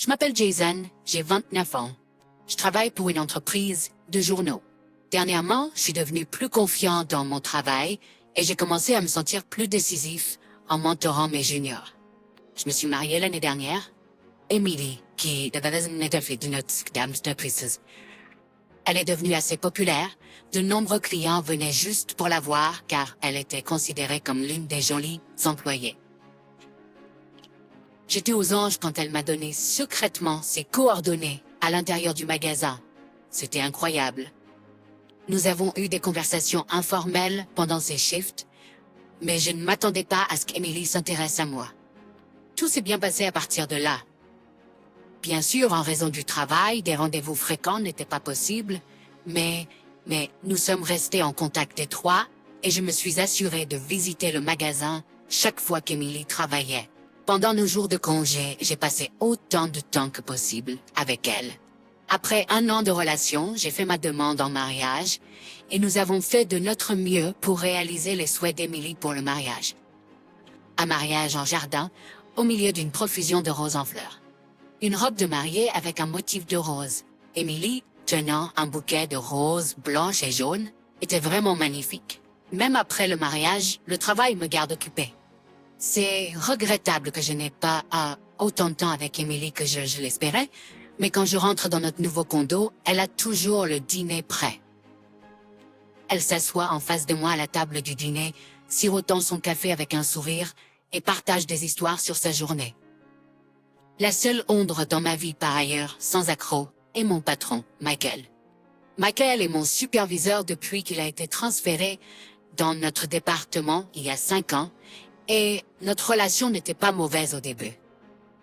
Je m'appelle Jason, j'ai 29 ans. Je travaille pour une entreprise de journaux. Dernièrement, je suis devenu plus confiant dans mon travail et j'ai commencé à me sentir plus décisif en mentorant mes juniors. Je me suis mariée l'année dernière. Emily, qui elle est devenue assez populaire. De nombreux clients venaient juste pour la voir car elle était considérée comme l'une des jolies employées. J'étais aux anges quand elle m'a donné secrètement ses coordonnées à l'intérieur du magasin. C'était incroyable. Nous avons eu des conversations informelles pendant ces shifts, mais je ne m'attendais pas à ce qu'Emily s'intéresse à moi. Tout s'est bien passé à partir de là. Bien sûr, en raison du travail, des rendez-vous fréquents n'étaient pas possibles, mais nous sommes restés en contact étroit et je me suis assuré de visiter le magasin chaque fois qu'Emily travaillait. Pendant nos jours de congé, j'ai passé autant de temps que possible avec elle. Après 1 an de relation, j'ai fait ma demande en mariage et nous avons fait de notre mieux pour réaliser les souhaits d'Emily pour le mariage. Un mariage en jardin, au milieu d'une profusion de roses en fleurs. Une robe de mariée avec un motif de rose. Emily, tenant un bouquet de roses blanches et jaunes, était vraiment magnifique. Même après le mariage, le travail me garde occupée. C'est regrettable que je n'ai pas autant de temps avec Emily que je l'espérais, mais quand je rentre dans notre nouveau condo, elle a toujours le dîner prêt. Elle s'assoit en face de moi à la table du dîner, sirotant son café avec un sourire et partage des histoires sur sa journée. La seule ombre dans ma vie par ailleurs, sans accroc, est mon patron, Michael. Michael est mon superviseur depuis qu'il a été transféré dans notre département il y a 5 ans, et notre relation n'était pas mauvaise au début.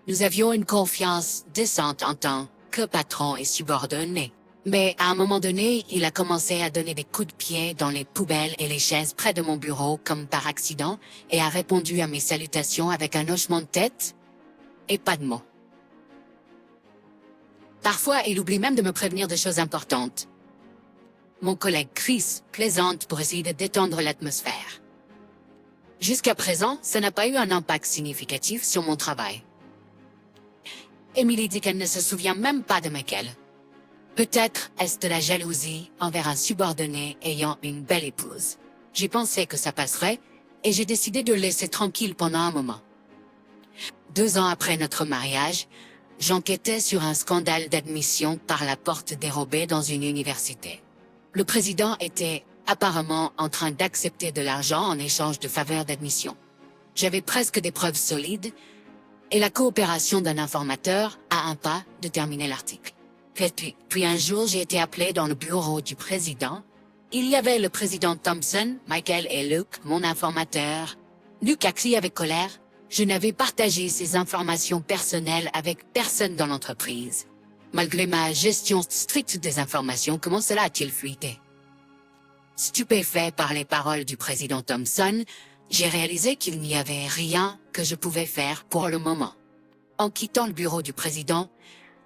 Nous avions une confiance décente en tant que patron et subordonné. Mais à un moment donné, il a commencé à donner des coups de pied dans les poubelles et les chaises près de mon bureau comme par accident et a répondu à mes salutations avec un hochement de tête et pas de mots. Parfois, il oublie même de me prévenir de choses importantes. Mon collègue Chris plaisante pour essayer de détendre l'atmosphère. Jusqu'à présent, ça n'a pas eu un impact significatif sur mon travail. Emily dit qu'elle ne se souvient même pas de Michael. Peut-être est-ce de la jalousie envers un subordonné ayant une belle épouse. J'ai pensé que ça passerait et j'ai décidé de le laisser tranquille pendant un moment. 2 ans après notre mariage, j'enquêtais sur un scandale d'admission par la porte dérobée dans une université. Le président était apparemment en train d'accepter de l'argent en échange de faveurs d'admission. J'avais presque des preuves solides et la coopération d'un informateur à un pas de terminer l'article. Puis un jour, j'ai été appelé dans le bureau du président. Il y avait le président Thompson, Michael et Luke, mon informateur. Luke a crié avec colère. Je n'avais partagé ces informations personnelles avec personne dans l'entreprise. Malgré ma gestion stricte des informations, comment cela a-t-il fuité? Stupéfait par les paroles du président Thompson, j'ai réalisé qu'il n'y avait rien que je pouvais faire pour le moment. En quittant le bureau du président,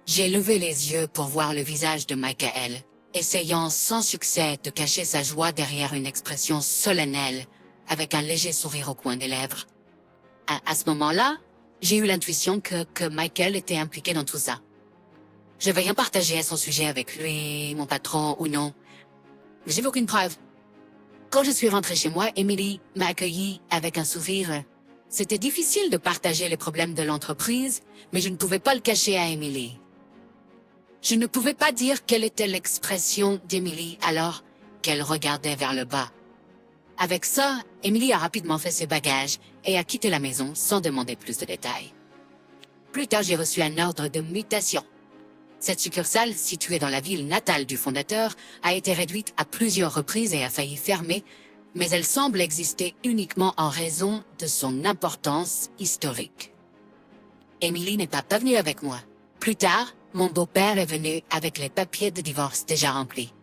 j'ai levé les yeux pour voir le visage de Michael, essayant sans succès de cacher sa joie derrière une expression solennelle, avec un léger sourire au coin des lèvres. À ce moment-là, j'ai eu l'intuition que Michael était impliqué dans tout ça. Je n'avais rien partagé à son sujet avec lui, mon patron ou non. J'ai aucune preuve. Quand je suis rentrée chez moi, Emily m'a accueilli avec un sourire. C'était difficile de partager les problèmes de l'entreprise, mais je ne pouvais pas le cacher à Emily. Je ne pouvais pas dire quelle était l'expression d'Emily alors qu'elle regardait vers le bas. Avec ça, Emily a rapidement fait ses bagages et a quitté la maison sans demander plus de détails. Plus tard, j'ai reçu un ordre de mutation. Cette succursale, située dans la ville natale du fondateur, a été réduite à plusieurs reprises et a failli fermer, mais elle semble exister uniquement en raison de son importance historique. Emily n'est pas venue avec moi. Plus tard, mon beau-père est venu avec les papiers de divorce déjà remplis.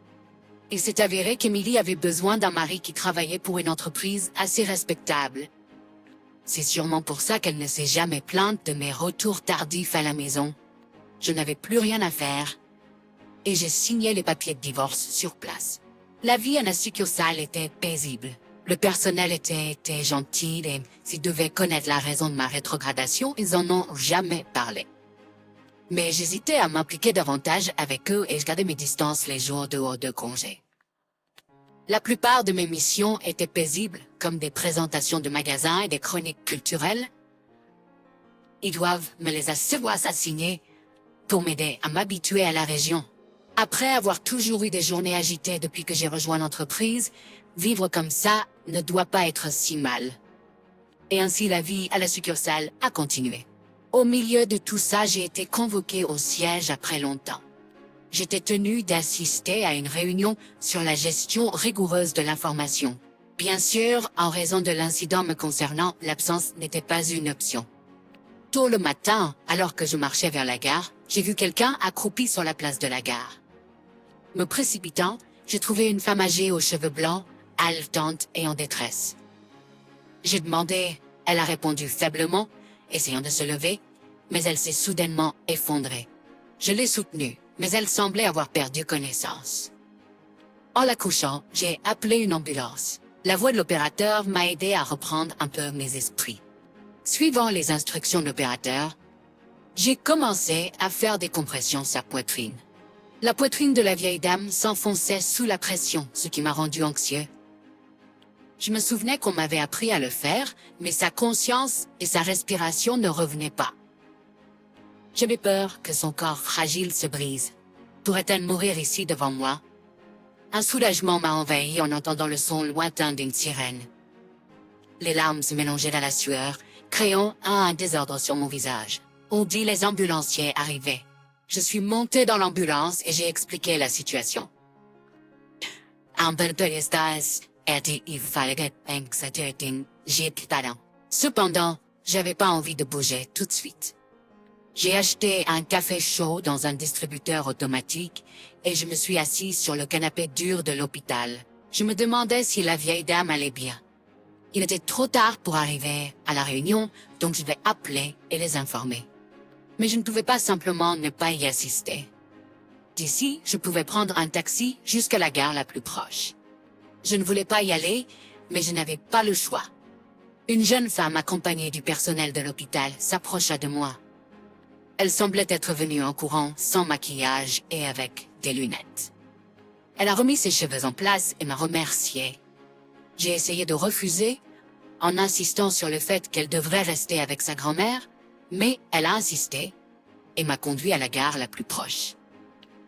Il s'est avéré qu'Emily avait besoin d'un mari qui travaillait pour une entreprise assez respectable. C'est sûrement pour ça qu'elle ne s'est jamais plainte de mes retours tardifs à la maison. Je n'avais plus rien à faire et j'ai signé les papiers de divorce sur place. La vie à la succursale était paisible. Le personnel était gentil et s'ils devaient connaître la raison de ma rétrogradation, ils en ont jamais parlé. Mais j'hésitais à m'impliquer davantage avec eux et je gardais mes distances les jours dehors de congé. La plupart de mes missions étaient paisibles, comme des présentations de magasins et des chroniques culturelles. Ils doivent me les assigner pour m'aider à m'habituer à la région. Après avoir toujours eu des journées agitées depuis que j'ai rejoint l'entreprise, vivre comme ça ne doit pas être si mal. Et ainsi la vie à la succursale a continué. Au milieu de tout ça, j'ai été convoqué au siège après longtemps. J'étais tenu d'assister à une réunion sur la gestion rigoureuse de l'information. Bien sûr, en raison de l'incident me concernant, l'absence n'était pas une option. Tôt le matin, alors que je marchais vers la gare, j'ai vu quelqu'un accroupi sur la place de la gare. Me précipitant, j'ai trouvé une femme âgée aux cheveux blancs, haletante et en détresse. J'ai demandé, elle a répondu faiblement, essayant de se lever, mais elle s'est soudainement effondrée. Je l'ai soutenue, mais elle semblait avoir perdu connaissance. En la couchant, j'ai appelé une ambulance. La voix de l'opérateur m'a aidé à reprendre un peu mes esprits. Suivant les instructions de l'opérateur, j'ai commencé à faire des compressions sur sa poitrine. La poitrine de la vieille dame s'enfonçait sous la pression, ce qui m'a rendu anxieux. Je me souvenais qu'on m'avait appris à le faire, mais sa conscience et sa respiration ne revenaient pas. J'avais peur que son corps fragile se brise. Pourrait-elle mourir ici devant moi? Un soulagement m'a envahi en entendant le son lointain d'une sirène. Les larmes se mélangeaient à la sueur, créant un désordre sur mon visage. On dit les ambulanciers arrivaient. Je suis monté dans l'ambulance et j'ai expliqué la situation. Cependant, j'avais pas envie de bouger tout de suite. J'ai acheté un café chaud dans un distributeur automatique et je me suis assise sur le canapé dur de l'hôpital. Je me demandais si la vieille dame allait bien. Il était trop tard pour arriver à la réunion, donc je vais appeler et les informer. Mais je ne pouvais pas simplement ne pas y assister. D'ici, je pouvais prendre un taxi jusqu'à la gare la plus proche. Je ne voulais pas y aller, mais je n'avais pas le choix. Une jeune femme accompagnée du personnel de l'hôpital s'approcha de moi. Elle semblait être venue en courant, sans maquillage et avec des lunettes. Elle a remis ses cheveux en place et m'a remercié. J'ai essayé de refuser, en insistant sur le fait qu'elle devrait rester avec sa grand-mère, mais elle a insisté et m'a conduit à la gare la plus proche.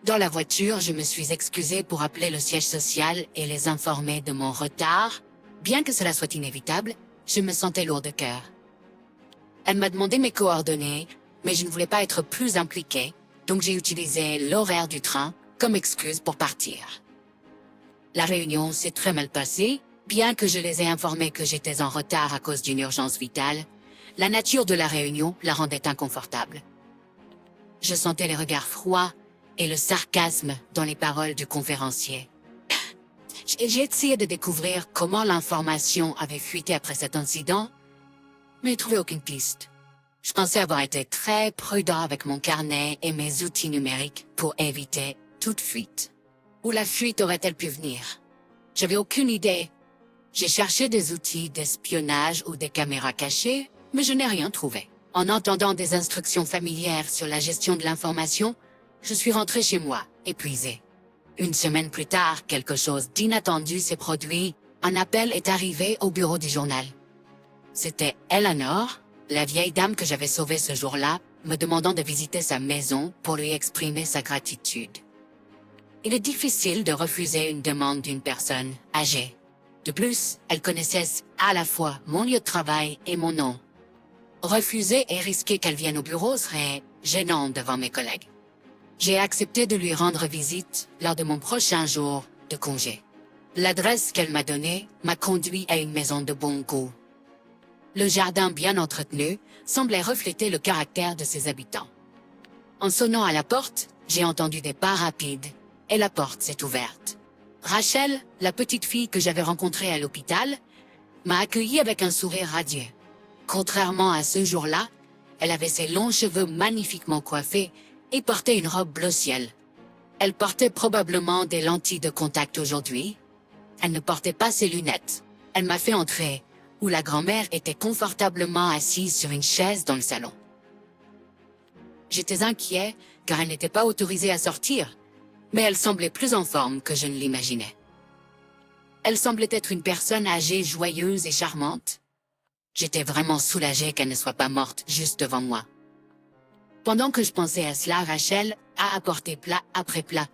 Dans la voiture, je me suis excusée pour appeler le siège social et les informer de mon retard. Bien que cela soit inévitable, je me sentais lourd de cœur. Elle m'a demandé mes coordonnées, mais je ne voulais pas être plus impliquée, donc j'ai utilisé l'horaire du train comme excuse pour partir. La réunion s'est très mal passée, bien que je les ai informés que j'étais en retard à cause d'une urgence vitale. La nature de la réunion la rendait inconfortable. Je sentais les regards froids et le sarcasme dans les paroles du conférencier. J'ai essayé de découvrir comment l'information avait fuité après cet incident, mais trouvé aucune piste. Je pensais avoir été très prudent avec mon carnet et mes outils numériques pour éviter toute fuite. Où la fuite aurait-elle pu venir? J'avais aucune idée. J'ai cherché des outils d'espionnage ou des caméras cachées, mais je n'ai rien trouvé. En entendant des instructions familières sur la gestion de l'information, je suis rentré chez moi, épuisé. Une semaine plus tard, quelque chose d'inattendu s'est produit. Un appel est arrivé au bureau du journal. C'était Eleanor, la vieille dame que j'avais sauvée ce jour-là, me demandant de visiter sa maison pour lui exprimer sa gratitude. Il est difficile de refuser une demande d'une personne âgée. De plus, elle connaissait à la fois mon lieu de travail et mon nom. Refuser et risquer qu'elle vienne au bureau serait gênant devant mes collègues. J'ai accepté de lui rendre visite lors de mon prochain jour de congé. L'adresse qu'elle m'a donnée m'a conduit à une maison de bon goût. Le jardin bien entretenu semblait refléter le caractère de ses habitants. En sonnant à la porte, j'ai entendu des pas rapides et la porte s'est ouverte. Rachel, la petite fille que j'avais rencontrée à l'hôpital, m'a accueilli avec un sourire radieux. Contrairement à ce jour-là, elle avait ses longs cheveux magnifiquement coiffés et portait une robe bleu ciel. Elle portait probablement des lentilles de contact aujourd'hui. Elle ne portait pas ses lunettes. Elle m'a fait entrer, où la grand-mère était confortablement assise sur une chaise dans le salon. J'étais inquiet car elle n'était pas autorisée à sortir, mais elle semblait plus en forme que je ne l'imaginais. Elle semblait être une personne âgée, joyeuse et charmante. J'étais vraiment soulagée qu'elle ne soit pas morte juste devant moi. Pendant que je pensais à cela, Rachel a apporté plat après plat.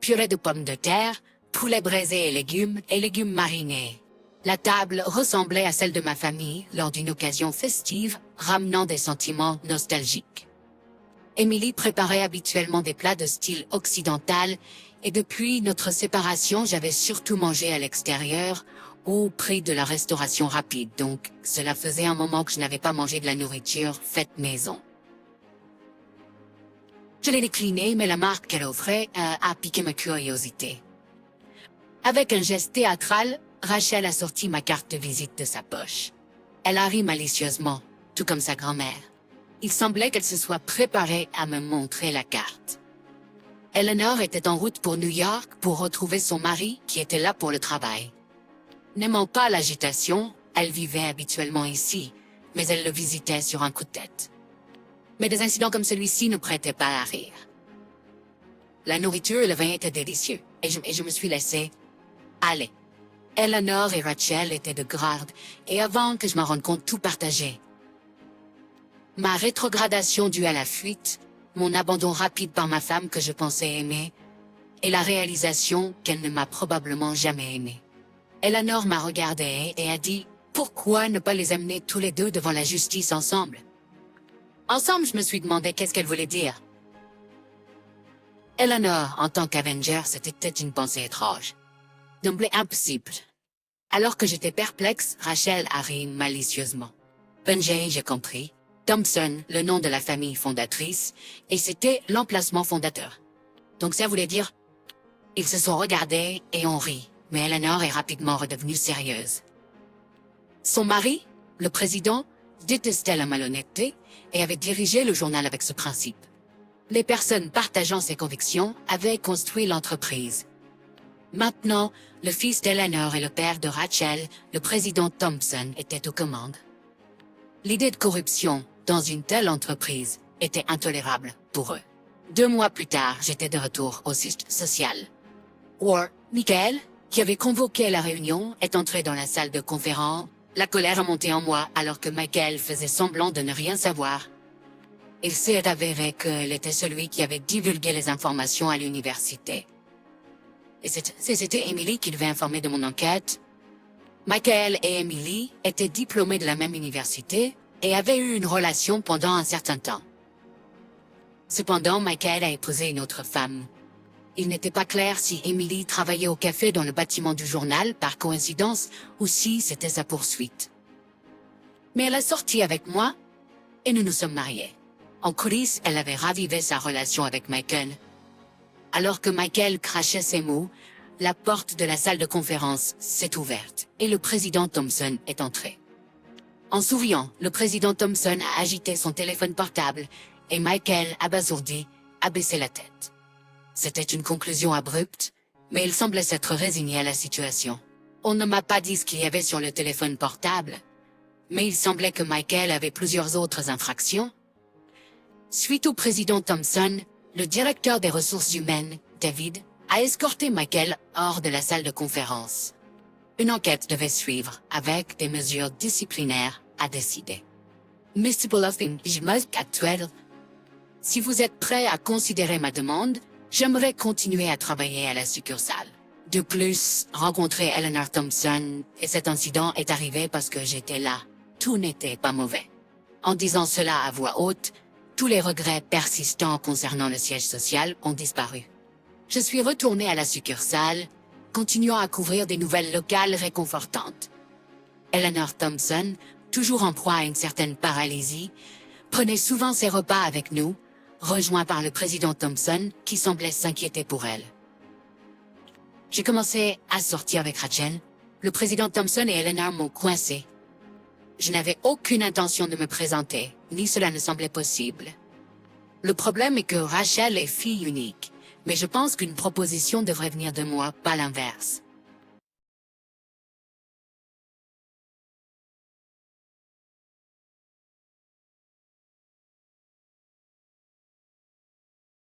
Purée de pommes de terre, poulet braisé et légumes marinés. La table ressemblait à celle de ma famille lors d'une occasion festive, ramenant des sentiments nostalgiques. Emily préparait habituellement des plats de style occidental, et depuis notre séparation, j'avais surtout mangé à l'extérieur, au prix de la restauration rapide, donc cela faisait un moment que je n'avais pas mangé de la nourriture faite maison. Je l'ai déclinée, mais la marque qu'elle offrait a piqué ma curiosité. Avec un geste théâtral, Rachel a sorti ma carte de visite de sa poche. Elle a ri malicieusement, tout comme sa grand-mère. Il semblait qu'elle se soit préparée à me montrer la carte. Eleanor était en route pour New York pour retrouver son mari qui était là pour le travail. N'aimant pas l'agitation, elle vivait habituellement ici, mais elle le visitait sur un coup de tête. Mais des incidents comme celui-ci ne prêtaient pas à rire. La nourriture et le vin étaient délicieux, et je me suis laissé aller. Eleanor et Rachel étaient de garde, et avant que je m'en rende compte, tout partageait. Ma rétrogradation due à la fuite, mon abandon rapide par ma femme que je pensais aimer, et la réalisation qu'elle ne m'a probablement jamais aimé. Eleanor m'a regardé et a dit « Pourquoi ne pas les amener tous les deux devant la justice ensemble ?» Ensemble, je me suis demandé qu'est-ce qu'elle voulait dire. Eleanor, en tant qu'Avenger, c'était peut-être une pensée étrange. Semblait impossible. Alors que j'étais perplexe, Rachel a ri malicieusement. Benjay, j'ai compris. Thompson, le nom de la famille fondatrice, et c'était l'emplacement fondateur. Donc ça voulait dire... Ils se sont regardés et ont ri, mais Eleanor est rapidement redevenue sérieuse. Son mari, le président, détestait la malhonnêteté et avait dirigé le journal avec ce principe. Les personnes partageant ses convictions avaient construit l'entreprise. Maintenant, le fils d'Eleanor et le père de Rachel, le président Thompson, étaient aux commandes. L'idée de corruption dans une telle entreprise était intolérable pour eux. 2 mois plus tard, j'étais de retour au siège social. Michael, qui avait convoqué la réunion, est entré dans la salle de conférence. La colère a monté en moi alors que Michael faisait semblant de ne rien savoir. Il s'est avéré qu'il était celui qui avait divulgué les informations à l'université. Et c'était Emily qui devait informer de mon enquête. Michael et Emily étaient diplômés de la même université et avaient eu une relation pendant un certain temps. Cependant, Michael a épousé une autre femme. Il n'était pas clair si Emily travaillait au café dans le bâtiment du journal par coïncidence ou si c'était sa poursuite. Mais elle a sorti avec moi et nous nous sommes mariés. En coulisses, elle avait ravivé sa relation avec Michael. Alors que Michael crachait ses mots, la porte de la salle de conférence s'est ouverte et le président Thompson est entré. En souriant, le président Thompson a agité son téléphone portable et Michael, abasourdi, a baissé la tête. C'était une conclusion abrupte, mais il semblait s'être résigné à la situation. On ne m'a pas dit ce qu'il y avait sur le téléphone portable, mais il semblait que Michael avait plusieurs autres infractions. Suite au président Thompson, le directeur des ressources humaines, David, a escorté Michael hors de la salle de conférence. Une enquête devait suivre, avec des mesures disciplinaires à décider. Mr. Bluffing, actuel. Si vous êtes prêt à considérer ma demande, j'aimerais continuer à travailler à la succursale. De plus, rencontrer Eleanor Thompson et cet incident est arrivé parce que j'étais là. Tout n'était pas mauvais. En disant cela à voix haute, tous les regrets persistants concernant le siège social ont disparu. Je suis retourné à la succursale, continuant à couvrir des nouvelles locales réconfortantes. Eleanor Thompson, toujours en proie à une certaine paralysie, prenait souvent ses repas avec nous, rejoint par le président Thompson qui semblait s'inquiéter pour elle. J'ai commencé à sortir avec Rachel. Le président Thompson et Eleanor m'ont coincé. Je n'avais aucune intention de me présenter, ni cela ne semblait possible. Le problème est que Rachel est fille unique, mais je pense qu'une proposition devrait venir de moi, pas l'inverse.